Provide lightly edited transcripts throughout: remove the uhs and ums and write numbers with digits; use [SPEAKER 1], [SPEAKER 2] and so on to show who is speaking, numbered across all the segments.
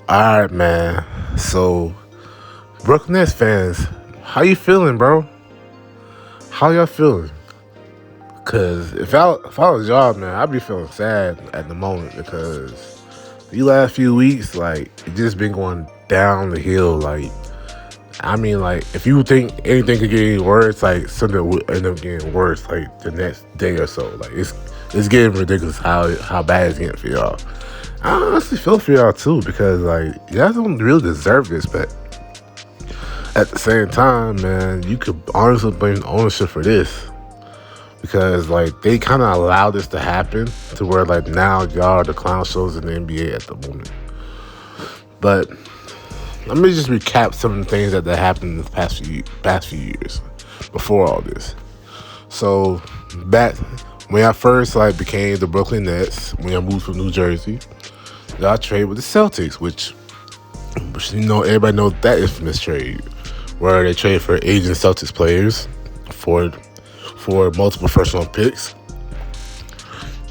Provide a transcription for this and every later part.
[SPEAKER 1] All right, man. So, Brooklyn Nets fans, how you feeling, bro? How y'all feeling? Cause if I was y'all, man, I'd be feeling sad at the moment because the last few weeks, like, it just been going down the hill. Like, if you think anything could get any worse, like something would end up getting worse, like the next day or so. Like, it's getting ridiculous how bad it's getting for y'all. I honestly feel for y'all too because like y'all don't really deserve this, but at the same time, man, you could honestly blame ownership for this because like they kind of allowed this to happen to where like now y'all are the clown shows in the NBA at the moment. But let me just recap some of the things that happened in the past few years before all this. So back when I first like became the Brooklyn Nets, when I moved from New Jersey, y'all trade with the Celtics, which everybody knows that infamous trade where they trade for aging Celtics players for multiple first round picks.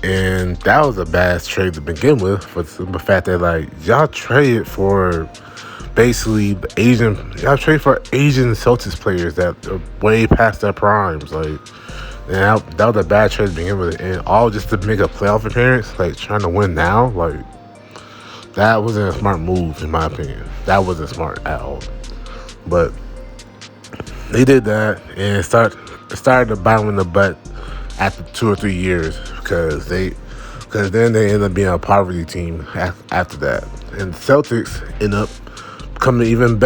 [SPEAKER 1] And that was a bad trade to begin with for the simple fact that like y'all traded for basically y'all trade for Asian Celtics players that are way past their primes. Like, and that was a bad trade to begin with. And all just to make a playoff appearance, like trying to win now, like that wasn't a smart move in my opinion. That wasn't smart at all. But they did that and started to bite them in the butt after 2 or 3 years because then they ended up being a poverty team after that. And the Celtics ended up becoming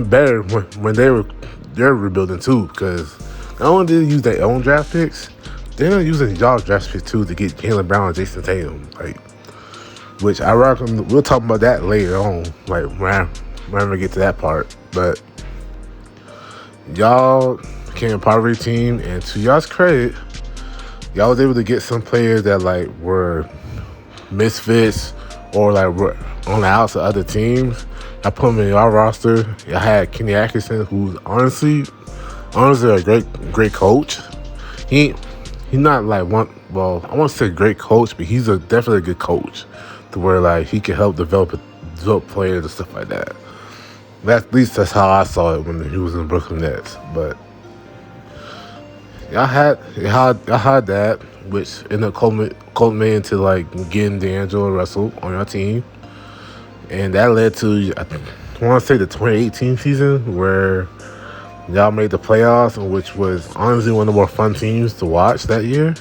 [SPEAKER 1] better when they're rebuilding too, because not only did they use their own draft picks, they're using y'all's draft picks too to get Jaylen Brown and Jason Tatum, like, which I reckon we'll talk about that later on, like when we get to that part. But y'all became a poverty team, and to y'all's credit, y'all was able to get some players that like were misfits or like were on the outs of other teams. I put him in y'all roster. Y'all had Kenny Atkinson, who's honestly a great coach. He's not like I want to say great coach, but he's definitely a good coach to where like he can help develop players and stuff like that. At least that's how I saw it when he was in the Brooklyn Nets. But y'all had that, which ended up culminating to like getting D'Angelo Russell on your team. And that led to, I want to say, the 2018 season where y'all made the playoffs, which was honestly one of the more fun teams to watch that year.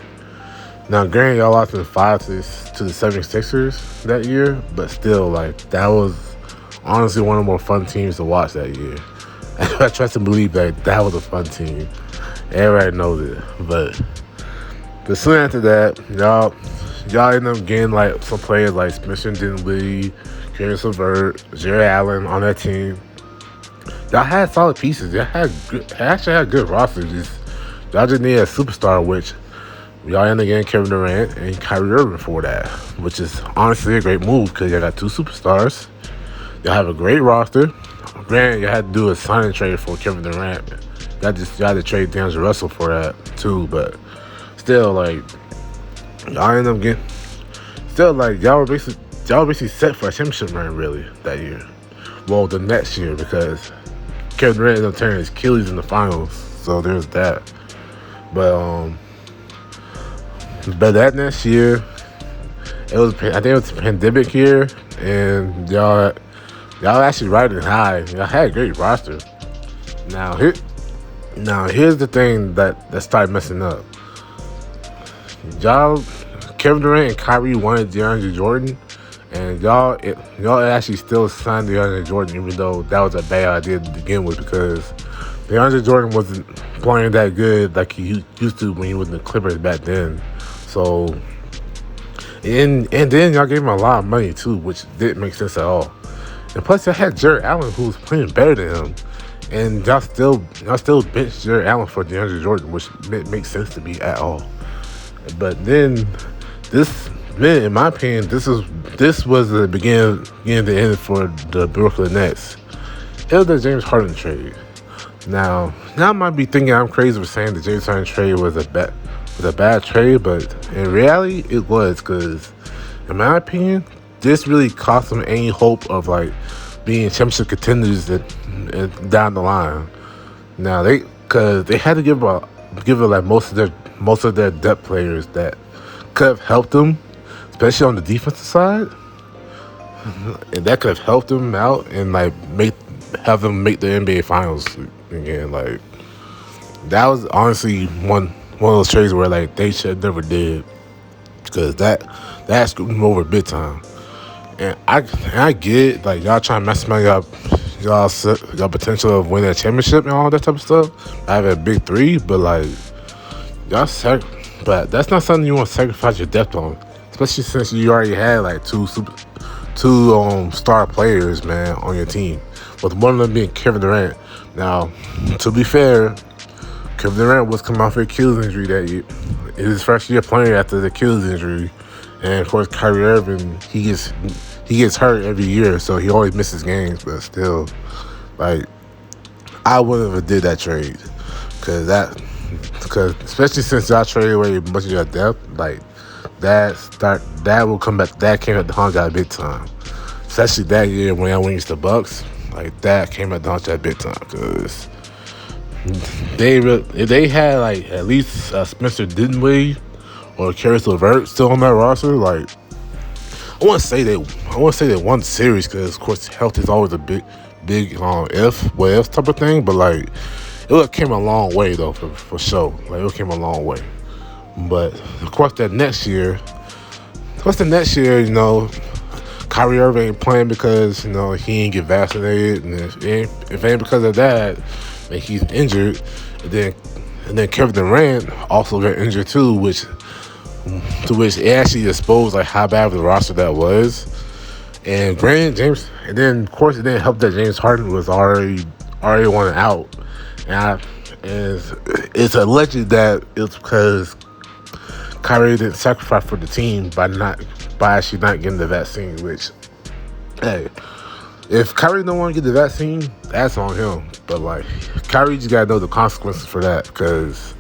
[SPEAKER 1] Now, granted, y'all lost in 5 to the 76ers that year, but still, like, that was honestly one of the more fun teams to watch that year. I trust and believe that was a fun team. Everybody knows it. But soon after that, y'all ended up getting, like, some players like Spencer Dinwiddie, Caris LeVert, Jared Allen on that team. Y'all had solid pieces. Y'all actually had good rosters. Y'all just needed a superstar, which y'all ended up getting Kevin Durant and Kyrie Irving for that, which is honestly a great move because y'all got 2 superstars. Y'all have a great roster. Granted, you had to do a signing trade for Kevin Durant. Y'all had to trade D'Angelo Russell for that too, but still, like, y'all ended up getting. Still, like, y'all were basically set for a championship run, really, that year. Well, the next year, because Kevin Durant ended up tearing his Achilles in the finals, so there's that. But that next year, I think it was a pandemic year, and y'all actually riding high. Y'all had a great roster. Now here's the thing that started messing up. Kevin Durant and Kyrie wanted DeAndre Jordan, and y'all actually still signed DeAndre Jordan, even though that was a bad idea to begin with because DeAndre Jordan wasn't playing that good like he used to when he was in the Clippers back then. So, and then y'all gave him a lot of money too, which didn't make sense at all. And plus, y'all had Jared Allen, who was playing better than him, and y'all still benched Jared Allen for DeAndre Jordan, which didn't make sense to me at all. But then in my opinion, this was the beginning to end for the Brooklyn Nets. It was the James Harden trade. Now I might be thinking I'm crazy for saying the James Harden trade was a bad trade, but in reality, it was because, in my opinion, this really cost them any hope of like being championship contenders down the line. Now because they had to give it like most of their depth players that could have helped them, especially on the defensive side, and that could have helped them out and like have them make the NBA Finals again. Like that was honestly one of those trades where like they should never did, because that screwed them over big time. And I get it, like y'all trying to maximize y'all potential of winning a championship and all that type of stuff. I have a big three, but like but that's not something you want to sacrifice your depth on, especially since you already had like two star players, man, on your team, with one of them being Kevin Durant. Now, to be fair, Kevin Durant was coming off an Achilles injury that year. It was his first year playing after the Achilles injury, and of course Kyrie Irving, he gets hurt every year, so he always misses games. But still, like, I wouldn't have did that trade, because especially since y'all traded away much of your depth, like that will come back. That came at the Hawks at big time, especially that year when y'all went against the Bucks. Like that came at the Hawks at big time, because if they had like at least Spencer Dinwiddie or Caris LeVert still on that roster, like I want to say they won the series, because of course health is always a big if type of thing, but like it came a long way though for sure. Like it came a long way. But of course the next year, you know, Kyrie Irving ain't playing because, you know, he ain't get vaccinated, and if it ain't because of that, and he's injured, and then Kevin Durant also got injured too, which it actually exposed like how bad of a roster that was. And James, and then of course it didn't help that James Harden was already wanted out, and it's alleged that it's because Kyrie didn't sacrifice for the team by actually not getting the vaccine. Which, hey, if Kyrie don't want to get the vaccine, that's on him. But like, Kyrie just gotta know the consequences for that, because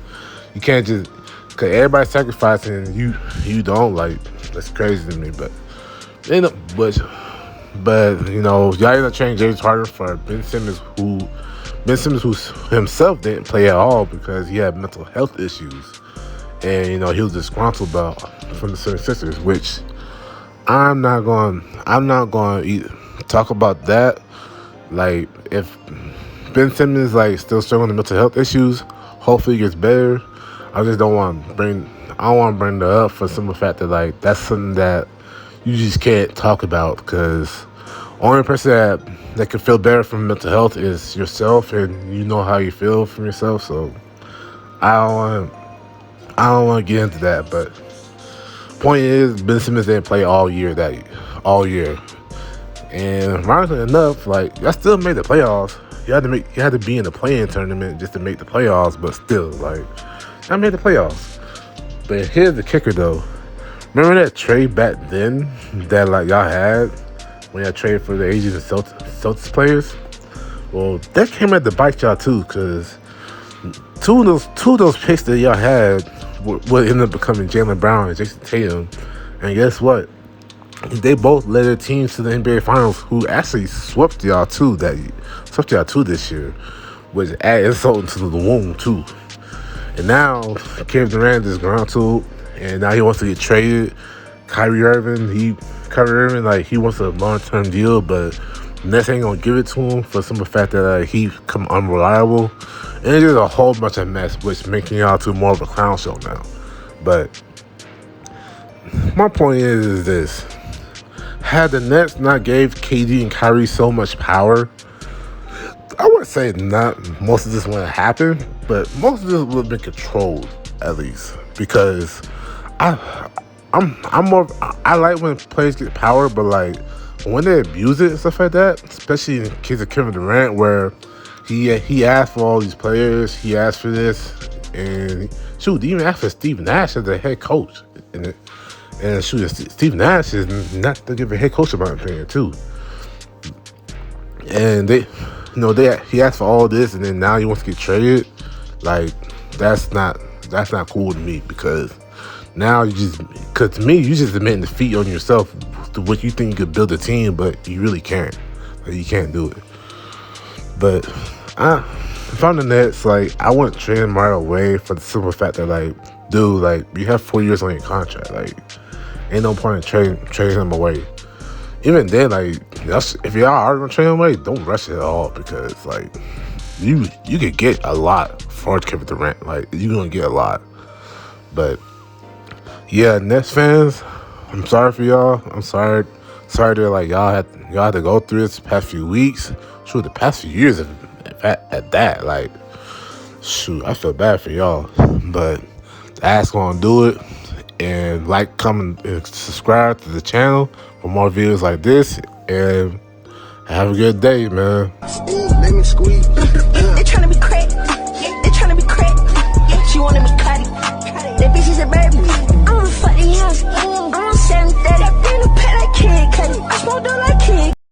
[SPEAKER 1] you can't just, because everybody's sacrificing and you don't. Like, that's crazy to me. But you know, y'all end up trading James Harden for Ben Simmons, who himself didn't play at all because he had mental health issues. And, you know, he was disgruntled from the 76ers, which I'm not going to talk about that. Like, if Ben Simmons, like, still struggling with mental health issues, hopefully he gets better. I just don't want to bring that up for some of the fact that, like, that's something that you just can't talk about, because only person that can feel better from mental health is yourself, and you know how you feel from yourself. So I don't want to get into that, but point is, Ben Simmons didn't play all year. And ironically enough, like, y'all still made the playoffs. You had to be in the play-in tournament just to make the playoffs, but still, like, y'all made the playoffs. But here's the kicker though. Remember that trade back then that like y'all had when y'all traded for the Asian and Celtics players? Well, that came at the bite y'all too, because two of those picks that y'all had would end up becoming Jaylen Brown and Jason Tatum. And guess what? They both led their teams to the NBA Finals, who actually swept y'all too this year, which added insult to the wound too. And now Kevin Durant is disgruntled, and now he wants to get traded. Kyrie Irving, like, he wants a long-term deal, but Nets ain't gonna give it to him for some of the fact that he become unreliable. And it's just a whole bunch of mess, which making y'all to more of a clown show now. But my point is this: had the Nets not gave KD and Kyrie so much power, I wouldn't say not most of this wouldn't happen, but most of this would have been controlled, at least, because I like when players get power, but like when they abuse it and stuff like that, especially in the case of Kevin Durant, where he asked for all these players, he asked for this, and shoot, even asked for Steve Nash as the head coach, and shoot, Steve Nash is not the give a head coach, in my opinion, too. And he asked for all this, and then now he wants to get traded. Like, that's not cool to me, because Now you just, cause to me, you just admitting defeat on yourself to what you think you could build a team, but you really can't. Like, you can't do it. But if I'm the Nets, like, I wouldn't trade him right away for the simple fact that, like, dude, like, you have 4 years on your contract. Like, ain't no point in trading him away. Even then, like, if y'all are gonna trade him away, don't rush it at all, because, like, you could get a lot for Kevin Durant. Like, you're gonna get a lot. But yeah, Nets fans, I'm sorry for y'all. I'm sorry that, like, y'all had to go through this past few weeks. Shoot, the past few years at that. Like, shoot, I feel bad for y'all. But that's gonna do it. And like, comment, and subscribe to the channel for more videos like this. And have a good day, man.
[SPEAKER 2] Let me squeeze. They tryna be cracked. They tryna be cracked. She wanted me cutty. That bitch is a baby. I'm a fucking house. I'm on 730. I've been a pet, I can't cut it. I smoked on